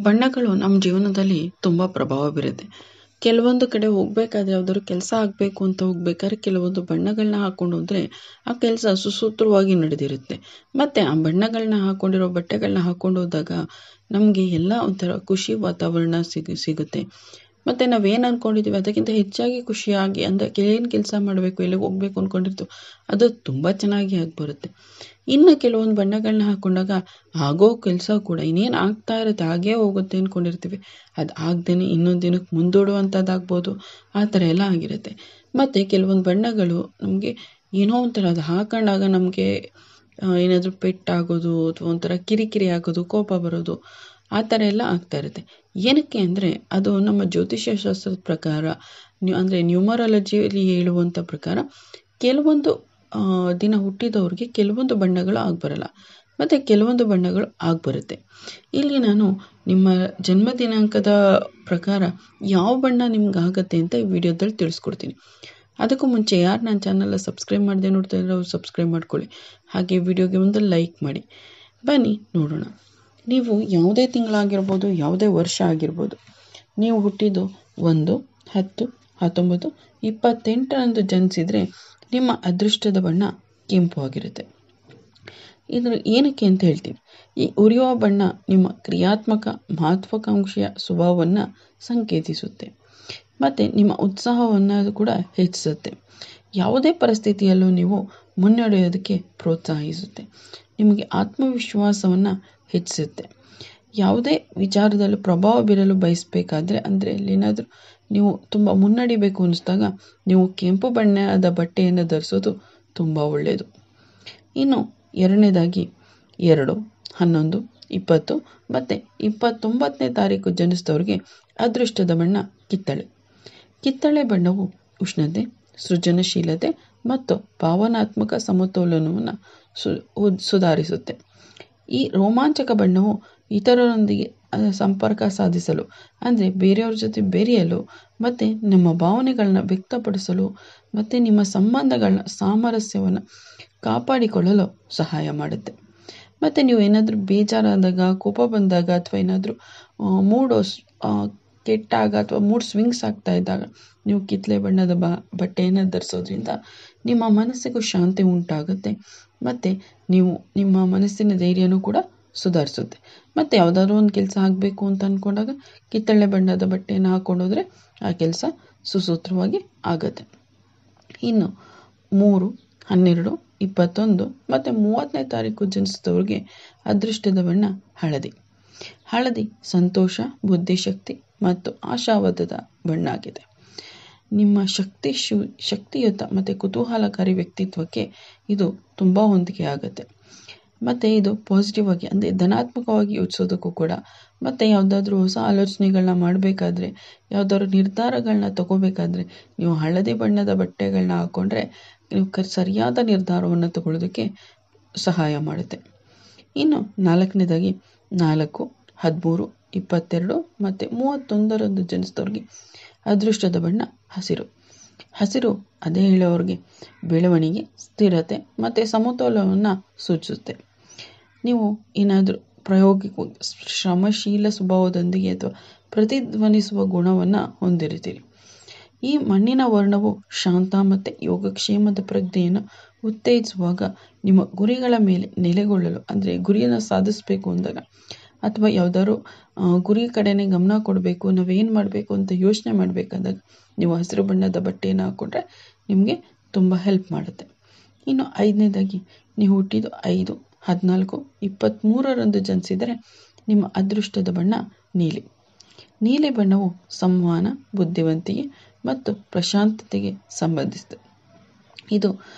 ಬಣ್ಣಗಳು ನಮ್ಮ ಜೀವನದಲ್ಲಿ ತುಂಬ ಪ್ರಭಾವ ಬೀರುತ್ತೆ. ಕೆಲವೊಂದು ಕಡೆ ಹೋಗಬೇಕಾದ್ರೆ ಯಾವ್ದಾದ್ರು ಕೆಲಸ ಆಗಬೇಕು ಅಂತ ಹೋಗ್ಬೇಕಾದ್ರೆ ಕೆಲವೊಂದು ಬಣ್ಣಗಳನ್ನ ಹಾಕ್ಕೊಂಡು ಹೋದರೆ ಆ ಕೆಲಸ ಸುಸೂತ್ರವಾಗಿ ನಡೆದಿರುತ್ತೆ. ಮತ್ತು ಆ ಬಣ್ಣಗಳನ್ನ ಹಾಕ್ಕೊಂಡಿರೋ ಬಟ್ಟೆಗಳನ್ನ ಹಾಕ್ಕೊಂಡು ಹೋದಾಗ ನಮಗೆ ಎಲ್ಲ ಒಂಥರ ಖುಷಿ ವಾತಾವರಣ ಸಿಗುತ್ತೆ. ಮತ್ತು ನಾವೇನು ಅಂದ್ಕೊಂಡಿದ್ದೀವಿ ಅದಕ್ಕಿಂತ ಹೆಚ್ಚಾಗಿ ಖುಷಿಯಾಗಿ ಅಂದರೆ ಏನು ಕೆಲಸ ಮಾಡಬೇಕು ಎಲ್ಲಿಗೆ ಹೋಗಬೇಕು ಅಂದ್ಕೊಂಡಿರ್ತೀವಿ ಅದು ತುಂಬ ಚೆನ್ನಾಗಿ ಆಗಿ ಬರುತ್ತೆ. ಇನ್ನು ಕೆಲವೊಂದು ಬಣ್ಣಗಳನ್ನ ಹಾಕ್ಕೊಂಡಾಗ ಆಗೋ ಕೆಲಸ ಕೂಡ ಇನ್ನೇನು ಆಗ್ತಾ ಇರುತ್ತೆ ಹಾಗೇ ಹೋಗುತ್ತೆ ಅಂದ್ಕೊಂಡಿರ್ತೀವಿ, ಅದು ಆಗ್ದೇನೆ ಇನ್ನೊಂದು ದಿನಕ್ಕೆ ಮುಂದೂಡುವಂಥದ್ದಾಗ್ಬೋದು, ಆ ಥರ ಎಲ್ಲ ಆಗಿರುತ್ತೆ. ಮತ್ತು ಕೆಲವೊಂದು ಬಣ್ಣಗಳು ನಮಗೆ ಏನೋ ಒಂಥರ ಅದು ಹಾಕೊಂಡಾಗ ನಮಗೆ ಏನಾದರೂ ಪೆಟ್ಟಾಗೋದು ಅಥವಾ ಒಂಥರ ಕಿರಿಕಿರಿ ಆಗೋದು, ಕೋಪ ಬರೋದು, ಆ ಥರ ಎಲ್ಲ ಆಗ್ತಾ ಇರುತ್ತೆ. ಏನಕ್ಕೆ ಅಂದರೆ ಅದು ನಮ್ಮ ಜ್ಯೋತಿಷ್ಯ ಶಾಸ್ತ್ರದ ಪ್ರಕಾರ ಅಂದರೆ ನ್ಯೂಮರಾಲಜಿಯಲ್ಲಿ ಹೇಳುವಂಥ ಪ್ರಕಾರ ಕೆಲವೊಂದು ದಿನ ಹುಟ್ಟಿದವ್ರಿಗೆ ಕೆಲವೊಂದು ಬಣ್ಣಗಳು ಆಗಬರಲ್ಲ ಮತ್ತು ಕೆಲವೊಂದು ಬಣ್ಣಗಳು ಆಗಬರುತ್ತೆ. ಇಲ್ಲಿ ನಾನು ನಿಮ್ಮ ಜನ್ಮ ದಿನಾಂಕದ ಪ್ರಕಾರ ಯಾವ ಬಣ್ಣ ನಿಮ್ಗೆ ಆಗುತ್ತೆ ಅಂತ ಈ ವಿಡಿಯೋದಲ್ಲಿ ತಿಳಿಸ್ಕೊಡ್ತೀನಿ. ಅದಕ್ಕೂ ಮುಂಚೆ ಯಾರು ನನ್ನ ಚಾನಲ್ನ ಸಬ್ಸ್ಕ್ರೈಬ್ ಮಾಡದೆ ನೋಡ್ತಾ ಇದ್ರೆ ಅವ್ರು ಸಬ್ಸ್ಕ್ರೈಬ್ ಮಾಡ್ಕೊಳ್ಳಿ. ಹಾಗೆ ವಿಡಿಯೋಗೆ ಒಂದು ಲೈಕ್ ಮಾಡಿ. ಬನ್ನಿ ನೋಡೋಣ. ನೀವು ಯಾವುದೇ ತಿಂಗಳಾಗಿರ್ಬೋದು, ಯಾವುದೇ ವರ್ಷ ಆಗಿರ್ಬೋದು, ನೀವು ಹುಟ್ಟಿದ್ದು 1, 10, 19, 28ರಂದು ಜನಿಸಿದರೆ ನಿಮ್ಮ ಅದೃಷ್ಟದ ಬಣ್ಣ ಕೆಂಪು ಆಗಿರುತ್ತೆ. ಇದು ಏನಕ್ಕೆ ಅಂತ ಹೇಳ್ತೀನಿ. ಈ ಉರಿಯುವ ಬಣ್ಣ ನಿಮ್ಮ ಕ್ರಿಯಾತ್ಮಕ ಮಹತ್ವಾಕಾಂಕ್ಷೆಯ ಸ್ವಭಾವವನ್ನು ಸಂಕೇತಿಸುತ್ತೆ ಮತ್ತು ನಿಮ್ಮ ಉತ್ಸಾಹವನ್ನು ಕೂಡ ಹೆಚ್ಚಿಸುತ್ತೆ. ಯಾವುದೇ ಪರಿಸ್ಥಿತಿಯಲ್ಲೂ ನೀವು ಮುನ್ನಡೆಯೋದಕ್ಕೆ ಪ್ರೋತ್ಸಾಹಿಸುತ್ತೆ. ನಿಮಗೆ ಆತ್ಮವಿಶ್ವಾಸವನ್ನು ಹೆಚ್ಚಿಸುತ್ತೆ. ಯಾವುದೇ ವಿಚಾರದಲ್ಲೂ ಪ್ರಭಾವ ಬೀರಲು ಬಯಸಬೇಕಾದ್ರೆ ಅಂದರೆ ಏನಾದರೂ ನೀವು ತುಂಬ ಮುನ್ನಡಿಬೇಕು ಅನ್ನಿಸಿದಾಗ ನೀವು ಕೆಂಪು ಬಣ್ಣದ ಬಟ್ಟೆಯನ್ನು ಧರಿಸೋದು ತುಂಬ ಒಳ್ಳೆಯದು. ಇನ್ನು ಎರಡನೇದಾಗಿ 2, 11, 20 ಮತ್ತು 29ನೇ ತಾರೀಕು ಜನಿಸಿದವ್ರಿಗೆ ಅದೃಷ್ಟದ ಬಣ್ಣ ಕಿತ್ತಳೆ. ಕಿತ್ತಳೆ ಬಣ್ಣವು ಉಷ್ಣತೆ, ಸೃಜನಶೀಲತೆ ಮತ್ತು ಭಾವನಾತ್ಮಕ ಸಮತೋಲನವನ್ನು ಸುಧಾರಿಸುತ್ತೆ. ಈ ರೋಮಾಂಚಕ ಬಣ್ಣವು ಇತರರೊಂದಿಗೆ ಸಂಪರ್ಕ ಸಾಧಿಸಲು ಅಂದರೆ ಬೇರೆಯವ್ರ ಜೊತೆ ಬೆರೆಯಲು ಮತ್ತು ನಮ್ಮ ಭಾವನೆಗಳನ್ನ ವ್ಯಕ್ತಪಡಿಸಲು ಮತ್ತು ನಿಮ್ಮ ಸಂಬಂಧಗಳನ್ನ ಸಾಮರಸ್ಯವನ್ನು ಕಾಪಾಡಿಕೊಳ್ಳಲು ಸಹಾಯ ಮಾಡುತ್ತೆ. ಮತ್ತು ನೀವು ಏನಾದರೂ ಬೇಜಾರಾದಾಗ, ಕೋಪ ಬಂದಾಗ ಅಥವಾ ಏನಾದರೂ ಮೂಡು ಕೆಟ್ಟಾಗ ಅಥವಾ ಮೂಡ್ ಸ್ವಿಂಗ್ಸ್ ಆಗ್ತಾ ಇದ್ದಾಗ ನೀವು ಕಿತ್ತಳೆ ಬಣ್ಣದ ಬಟ್ಟೆಯನ್ನು ಧರಿಸೋದ್ರಿಂದ ನಿಮ್ಮ ಮನಸ್ಸಿಗೂ ಶಾಂತಿ ಉಂಟಾಗುತ್ತೆ ಮತ್ತು ನೀವು ನಿಮ್ಮ ಮನಸ್ಸಿನ ಧೈರ್ಯನೂ ಕೂಡ ಸುಧಾರಿಸುತ್ತೆ. ಮತ್ತು ಯಾವುದಾದ್ರೂ ಒಂದು ಕೆಲಸ ಆಗಬೇಕು ಅಂತ ಅಂದ್ಕೊಂಡಾಗ ಕಿತ್ತಳೆ ಬಣ್ಣದ ಬಟ್ಟೆಯನ್ನು ಹಾಕ್ಕೊಂಡೋದ್ರೆ ಆ ಕೆಲಸ ಸುಸೂತ್ರವಾಗಿ ಆಗುತ್ತೆ. ಇನ್ನು 3, 12, 21 ಮತ್ತು 30ನೇ ತಾರೀಕು ಜನಿಸಿದವ್ರಿಗೆ ಅದೃಷ್ಟದ ಬಣ್ಣ ಹಳದಿ. ಹಳದಿ ಸಂತೋಷ, ಬುದ್ಧಿಶಕ್ತಿ ಮತ್ತು ಆಶಾವಾದದ ಬಣ್ಣ ಆಗಿದೆ. ನಿಮ್ಮ ಶಕ್ತಿಯುತ ಮತ್ತು ಕುತೂಹಲಕಾರಿ ವ್ಯಕ್ತಿತ್ವಕ್ಕೆ ಇದು ತುಂಬ ಹೊಂದಿಕೆ ಆಗುತ್ತೆ. ಮತ್ತು ಇದು ಪಾಸಿಟಿವ್ ಆಗಿ ಅಂದರೆ ಧನಾತ್ಮಕವಾಗಿ ಯೋಚಿಸೋದಕ್ಕೂ ಕೂಡ ಮತ್ತು ಯಾವುದಾದ್ರೂ ಹೊಸ ಆಲೋಚನೆಗಳನ್ನ ಮಾಡಬೇಕಾದ್ರೆ, ಯಾವುದಾದ್ರೂ ನಿರ್ಧಾರಗಳನ್ನ ತಗೋಬೇಕಾದ್ರೆ ನೀವು ಹಳದಿ ಬಣ್ಣದ ಬಟ್ಟೆಗಳನ್ನ ಹಾಕ್ಕೊಂಡ್ರೆ ನೀವು ಸರಿಯಾದ ನಿರ್ಧಾರವನ್ನು ತಗೊಳ್ಳೋದಕ್ಕೆ ಸಹಾಯ ಮಾಡುತ್ತೆ. ಇನ್ನು 4ನೇದಾಗಿ 4, 13, 22 ಮತ್ತು 31ರಂದು ಜನಿಸಿದವ್ರಿಗೆ ಅದೃಷ್ಟದ ಬಣ್ಣ ಹಸಿರು. ಹಸಿರು ಅದೇ ಹೇಳೋರಿಗೆ ಬೆಳವಣಿಗೆ, ಸ್ಥಿರತೆ ಮತ್ತು ಸಮತೋಲನವನ್ನು ಸೂಚಿಸುತ್ತೆ. ನೀವು ಏನಾದರೂ ಪ್ರಾಯೋಗಿಕ ಶ್ರಮಶೀಲ ಸ್ವಭಾವದೊಂದಿಗೆ ಅಥವಾ ಪ್ರತಿಧ್ವನಿಸುವ ಗುಣವನ್ನು ಹೊಂದಿರ್ತೀರಿ. ಈ ಮಣ್ಣಿನ ವರ್ಣವು ಶಾಂತ ಮತ್ತು ಯೋಗಕ್ಷೇಮದ ಪ್ರಜ್ಞೆಯನ್ನು ಉತ್ತೇಜಿಸುವಾಗ ನಿಮ್ಮ ಗುರಿಗಳ ಮೇಲೆ ನೆಲೆಗೊಳ್ಳಲು ಅಂದರೆ ಗುರಿಯನ್ನು ಸಾಧಿಸಬೇಕು ಅಂದಾಗ ಅಥವಾ ಯಾವುದಾದ್ರು ಗುರಿ ಕಡೆನೇ ಗಮನ ಕೊಡಬೇಕು, ನಾವೇನು ಮಾಡಬೇಕು ಅಂತ ಯೋಚನೆ ಮಾಡಬೇಕಾದಾಗ ನೀವು ಹಸಿರು ಬಣ್ಣದ ಬಟ್ಟೆಯನ್ನು ಹಾಕ್ಕೊಂಡ್ರೆ ನಿಮಗೆ ತುಂಬ ಹೆಲ್ಪ್ ಮಾಡುತ್ತೆ. ಇನ್ನು 5ನೇದಾಗಿ ನೀವು ಹುಟ್ಟಿದ್ದು 5, 14, 23ರಂದು ಜನಿಸಿದರೆ ನಿಮ್ಮ ಅದೃಷ್ಟದ ಬಣ್ಣ ನೀಲಿ. ನೀಲಿ ಬಣ್ಣವು ಸಂವಹನ, ಬುದ್ಧಿವಂತಿಕೆ ಮತ್ತು ಪ್ರಶಾಂತತೆಗೆ ಸಂಬಂಧಿಸಿದೆ. ಇದು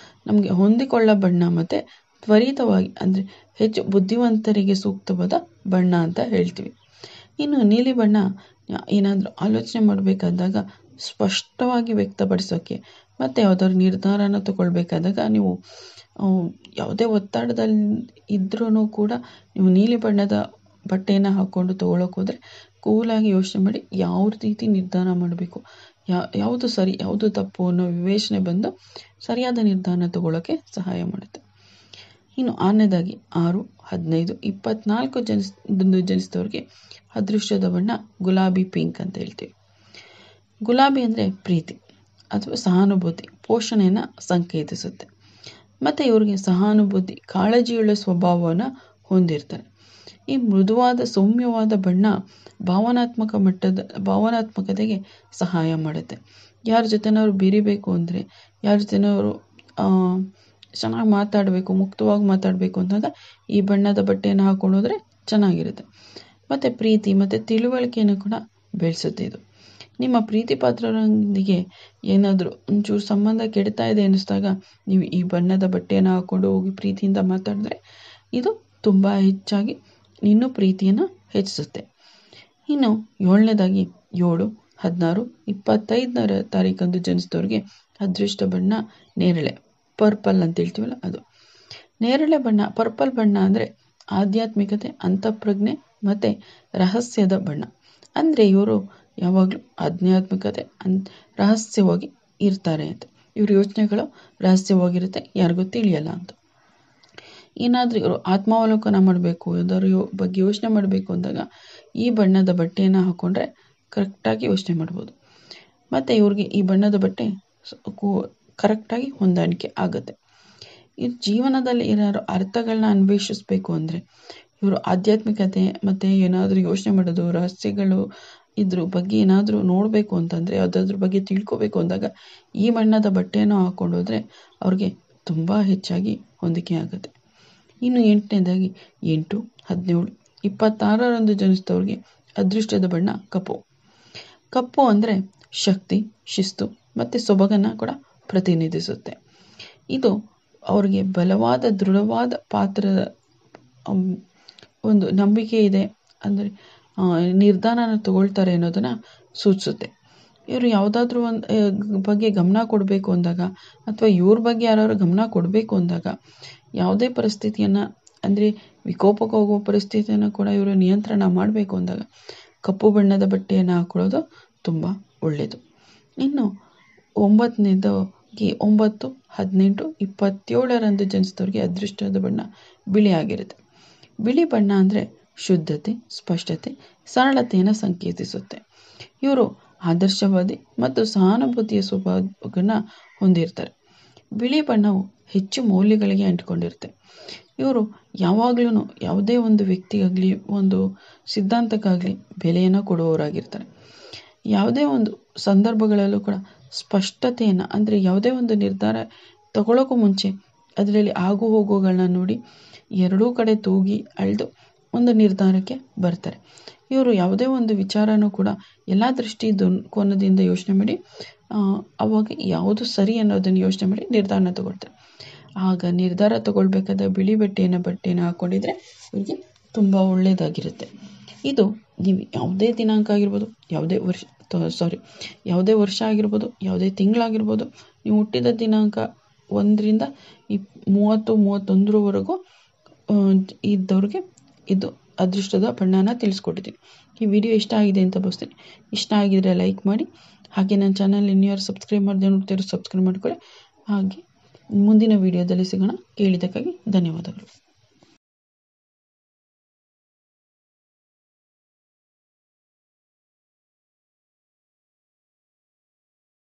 ನಮಗೆ ಹೊಂದಿಕೊಳ್ಳೋ ಬಣ್ಣ ಮತ್ತು ತ್ವರಿತವಾಗಿ ಅಂದರೆ ಹೆಚ್ಚು ಬುದ್ಧಿವಂತರಿಗೆ ಸೂಕ್ತವಾದ ಬಣ್ಣ ಅಂತ ಹೇಳ್ತೀವಿ. ಇನ್ನು ನೀಲಿ ಬಣ್ಣ ಏನಾದರೂ ಆಲೋಚನೆ ಮಾಡಬೇಕಾದಾಗ ಸ್ಪಷ್ಟವಾಗಿ ವ್ಯಕ್ತಪಡಿಸೋಕ್ಕೆ ಮತ್ತು ಯಾವುದಾದ್ರು ನಿರ್ಧಾರನ ತಗೊಳ್ಬೇಕಾದಾಗ ನೀವು ಯಾವುದೇ ಒತ್ತಡದಲ್ಲಿ ಇದ್ರೂ ಕೂಡ ನೀವು ನೀಲಿ ಬಣ್ಣದ ಬಟ್ಟೆಯನ್ನು ಹಾಕ್ಕೊಂಡು ತೊಗೊಳಕ್ಕೆ ಹೋದರೆ ಕೂಲಾಗಿ ಯೋಚನೆ ಮಾಡಿ ಯಾವ ರೀತಿ ನಿರ್ಧಾರ ಮಾಡಬೇಕು, ಯಾವುದು ಸರಿ ಯಾವುದು ತಪ್ಪು ಅನ್ನೋ ವಿವೇಚನೆ ಬಂದು ಸರಿಯಾದ ನಿರ್ಧಾರ ತಗೊಳ್ಳೋಕ್ಕೆ ಸಹಾಯ ಮಾಡುತ್ತೆ. ಇನ್ನು 6ನೇದಾಗಿ 6, 15, 24 ಜನಿಸಿದವ್ರಿಗೆ ಅದೃಷ್ಟದ ಬಣ್ಣ ಗುಲಾಬಿ ಪಿಂಕ್ ಅಂತ ಹೇಳ್ತೀವಿ. ಗುಲಾಬಿ ಅಂದರೆ ಪ್ರೀತಿ ಅಥವಾ ಸಹಾನುಭೂತಿ, ಪೋಷಣೆಯನ್ನು ಸಂಕೇತಿಸುತ್ತೆ. ಮತ್ತು ಇವ್ರಿಗೆ ಸಹಾನುಭೂತಿ, ಕಾಳಜಿಯುಳ್ಳ ಸ್ವಭಾವವನ್ನು ಹೊಂದಿರ್ತಾರೆ. ಈ ಮೃದುವಾದ ಸೌಮ್ಯವಾದ ಬಣ್ಣ ಭಾವನಾತ್ಮಕತೆಗೆ ಸಹಾಯ ಮಾಡುತ್ತೆ. ಯಾರ ಜೊತೆನವರು ಬೆರಿಬೇಕು ಅಂದರೆ, ಯಾರ ಜೊತೆನವರು ಚೆನ್ನಾಗಿ ಮಾತಾಡಬೇಕು, ಮುಕ್ತವಾಗಿ ಮಾತಾಡಬೇಕು ಅಂದಾಗ ಈ ಬಣ್ಣದ ಬಟ್ಟೆಯನ್ನು ಹಾಕೊಂಡು ಹೋದರೆ ಚೆನ್ನಾಗಿರುತ್ತೆ. ಮತ್ತು ಪ್ರೀತಿ ಮತ್ತು ತಿಳುವಳಿಕೆಯನ್ನು ಕೂಡ ಬೆಳೆಸುತ್ತೆ ಇದು. ನಿಮ್ಮ ಪ್ರೀತಿ ಪಾತ್ರರೊಂದಿಗೆ ಏನಾದರೂ ಒಂಚೂರು ಸಂಬಂಧ ಕೆಡ್ತಾ ಇದೆ ಅನ್ನಿಸ್ದಾಗ ನೀವು ಈ ಬಣ್ಣದ ಬಟ್ಟೆಯನ್ನು ಹಾಕ್ಕೊಂಡು ಹೋಗಿ ಪ್ರೀತಿಯಿಂದ ಮಾತಾಡಿದ್ರೆ ಇದು ತುಂಬ ಹೆಚ್ಚಾಗಿ ಇನ್ನೂ ಪ್ರೀತಿಯನ್ನು ಹೆಚ್ಚಿಸುತ್ತೆ. ಇನ್ನು 7ನೇದಾಗಿ 7, 16, 25ನೇ ತಾರೀಕಂದು ಜನಿಸಿದವ್ರಿಗೆ ಅದೃಷ್ಟ ಬಣ್ಣ ನೇರಳೆ, ಪರ್ಪಲ್ ಅಂತ ಹೇಳ್ತೀವಲ್ಲ ಅದು. ನೇರಳೆ ಬಣ್ಣ, ಪರ್ಪಲ್ ಬಣ್ಣ ಅಂದರೆ ಆಧ್ಯಾತ್ಮಿಕತೆ, ಅಂತಃಪ್ರಜ್ಞೆ ಮತ್ತು ರಹಸ್ಯದ ಬಣ್ಣ. ಅಂದರೆ ಇವರು ಯಾವಾಗಲೂ ಆಧ್ಯಾತ್ಮಿಕತೆ ರಹಸ್ಯವಾಗಿ ಇರ್ತಾರೆ ಅಂತ. ಇವ್ರ ಯೋಚನೆಗಳು ರಹಸ್ಯವಾಗಿರುತ್ತೆ, ಯಾರಿಗೂ ತಿಳಿಯಲ್ಲ ಅಂತ. ಏನಾದರೂ ಇವರು ಆತ್ಮಾವಲೋಕನ ಮಾಡಬೇಕು, ಯಾವ್ದಾದ್ರು ಬಗ್ಗೆ ಯೋಚನೆ ಮಾಡಬೇಕು ಅಂದಾಗ ಈ ಬಣ್ಣದ ಬಟ್ಟೆಯನ್ನು ಹಾಕ್ಕೊಂಡ್ರೆ ಕರೆಕ್ಟಾಗಿ ಯೋಚನೆ ಮಾಡ್ಬೋದು. ಮತ್ತು ಇವ್ರಿಗೆ ಈ ಬಣ್ಣದ ಬಟ್ಟೆ ಕರೆಕ್ಟಾಗಿ ಹೊಂದಾಣಿಕೆ ಆಗುತ್ತೆ. ಈ ಜೀವನದಲ್ಲಿ ಏನಾದ್ರು ಅರ್ಥಗಳನ್ನ ಅನ್ವೇಷಿಸಬೇಕು ಅಂದರೆ, ಇವರು ಆಧ್ಯಾತ್ಮಿಕತೆ ಮತ್ತು ಏನಾದರೂ ಯೋಚನೆ ಮಾಡೋದು, ರಹಸ್ಯಗಳು ಇದ್ರ ಬಗ್ಗೆ ಏನಾದರೂ ನೋಡಬೇಕು ಅಂತಂದರೆ, ಯಾವುದಾದ್ರ ಬಗ್ಗೆ ತಿಳ್ಕೊಬೇಕು ಅಂದಾಗ ಈ ಬಣ್ಣದ ಬಟ್ಟೆಯನ್ನು ಹಾಕ್ಕೊಂಡೋದ್ರೆ ಅವ್ರಿಗೆ ತುಂಬ ಹೆಚ್ಚಾಗಿ ಹೊಂದಿಕೆ ಆಗುತ್ತೆ. ಇನ್ನು 8ನೇದಾಗಿ 8, 17, 26ರಂದು ಜನಿಸಿದವ್ರಿಗೆ ಅದೃಷ್ಟದ ಬಣ್ಣ ಕಪ್ಪು. ಕಪ್ಪು ಅಂದರೆ ಶಕ್ತಿ, ಶಿಸ್ತು ಮತ್ತು ಸೊಬಗನ್ನು ಕೂಡ ಪ್ರತಿನಿಧಿಸುತ್ತೆ. ಇದು ಅವ್ರಿಗೆ ಬಲವಾದ, ದೃಢವಾದ ಪಾತ್ರದ ಒಂದು ನಂಬಿಕೆ ಇದೆ, ಅಂದರೆ ನಿರ್ಧಾರನ ತಗೊಳ್ತಾರೆ ಅನ್ನೋದನ್ನು ಸೂಚಿಸುತ್ತೆ. ಇವರು ಯಾವುದಾದ್ರೂ ಒಂದು ಬಗ್ಗೆ ಗಮನ ಕೊಡಬೇಕು ಅಂದಾಗ, ಅಥವಾ ಇವ್ರ ಬಗ್ಗೆ ಯಾರು ಗಮನ ಕೊಡಬೇಕು ಅಂದಾಗ, ಯಾವುದೇ ಪರಿಸ್ಥಿತಿಯನ್ನು ಅಂದರೆ ವಿಕೋಪಕ್ಕೆ ಹೋಗುವ ಪರಿಸ್ಥಿತಿಯನ್ನು ಕೂಡ ಇವರು ನಿಯಂತ್ರಣ ಮಾಡಬೇಕು ಅಂದಾಗ ಕಪ್ಪು ಬಣ್ಣದ ಬಟ್ಟೆಯನ್ನು ಹಾಕೊಳ್ಳೋದು ತುಂಬ ಒಳ್ಳೆಯದು. ಇನ್ನು 9ನೇದಾಗಿ 9, 18, 27ರಂದು ಜನಿಸಿದವ್ರಿಗೆ ಅದೃಷ್ಟದ ಬಣ್ಣ ಬಿಳಿ ಆಗಿರುತ್ತೆ. ಬಿಳಿ ಬಣ್ಣ ಅಂದರೆ ಶುದ್ಧತೆ, ಸ್ಪಷ್ಟತೆ, ಸರಳತೆಯನ್ನು ಸಂಕೇತಿಸುತ್ತೆ. ಇವರು ಆದರ್ಶವಾದಿ ಮತ್ತು ಸಹಾನುಭೂತಿಯ ಸ್ವಭಾವವನ್ನು ಹೊಂದಿರ್ತಾರೆ. ಬಿಳಿ ಬಣ್ಣವು ಹೆಚ್ಚು ಮೌಲ್ಯಗಳಿಗೆ ಅಂಟಿಕೊಂಡಿರುತ್ತೆ. ಇವರು ಯಾವಾಗಲೂ ಯಾವುದೇ ಒಂದು ವ್ಯಕ್ತಿಗಾಗಲಿ, ಒಂದು ಸಿದ್ಧಾಂತಕ್ಕಾಗಲಿ ಬೆಲೆಯನ್ನು ಕೊಡುವವರಾಗಿರ್ತಾರೆ. ಯಾವುದೇ ಒಂದು ಸಂದರ್ಭಗಳಲ್ಲೂ ಕೂಡ ಸ್ಪಷ್ಟತೆಯನ್ನು, ಅಂದರೆ ಯಾವುದೇ ಒಂದು ನಿರ್ಧಾರ ತಗೊಳ್ಳೋಕ್ಕೂ ಮುಂಚೆ ಅದರಲ್ಲಿ ಆಗು ಹೋಗುಗಳನ್ನ ನೋಡಿ ಎರಡೂ ಕಡೆ ತೂಗಿ ಅಳೆದು ಒಂದು ನಿರ್ಧಾರಕ್ಕೆ ಬರ್ತಾರೆ. ಇವರು ಯಾವುದೇ ಒಂದು ವಿಚಾರನೂ ಕೂಡ ಎಲ್ಲ ಕೋನದಿಂದ ಯೋಚನೆ ಮಾಡಿ ಅವಾಗ ಯಾವುದು ಸರಿ ಅನ್ನೋದನ್ನು ಯೋಚನೆ ಮಾಡಿ ನಿರ್ಧಾರನ ತಗೊಳ್ತಾರೆ. ಆಗ ನಿರ್ಧಾರ ತಗೊಳ್ಬೇಕಾದ ಬಿಳಿ ಬಟ್ಟೆಯನ್ನು ಹಾಕ್ಕೊಂಡಿದ್ರೆ ಇವ್ರಿಗೆ ತುಂಬ ಒಳ್ಳೆಯದಾಗಿರುತ್ತೆ. ಇದು ನೀವು ಯಾವುದೇ ದಿನಾಂಕ ಆಗಿರ್ಬೋದು, ಯಾವುದೇ ವರ್ಷ ಆಗಿರ್ಬೋದು, ಯಾವುದೇ ತಿಂಗಳಾಗಿರ್ಬೋದು, ನೀವು ಹುಟ್ಟಿದ ದಿನಾಂಕ 1ರಿಂದ 30, 31ರವರೆಗೂ ಇದ್ದವ್ರಿಗೆ ಇದು ಅದೃಷ್ಟದ ಬಣ್ಣನ ತಿಳಿಸ್ಕೊಟ್ಟಿದ್ದೀನಿ. ಈ ವಿಡಿಯೋ ಇಷ್ಟ ಆಗಿದೆ ಅಂತ ಭಾವಿಸ್ತೀನಿ. ಇಷ್ಟ ಆಗಿದ್ರೆ ಲೈಕ್ ಮಾಡಿ, ಹಾಗೆ ನನ್ನ ಚಾನಲ್ ಇನ್ನೂ ಸಬ್ಸ್ಕ್ರೈಬ್ ಮಾಡದೆ ನೋಡ್ತಿರೋ ಸಬ್ಸ್ಕ್ರೈಬ್ ಮಾಡ್ಕೊಳ್ಳಿ. ಹಾಗೆ ಮುಂದಿನ ವಿಡಿಯೋದಲ್ಲಿ ಸಿಗೋಣ. ಕೇಳಿದ್ದಕ್ಕಾಗಿ ಧನ್ಯವಾದಗಳು.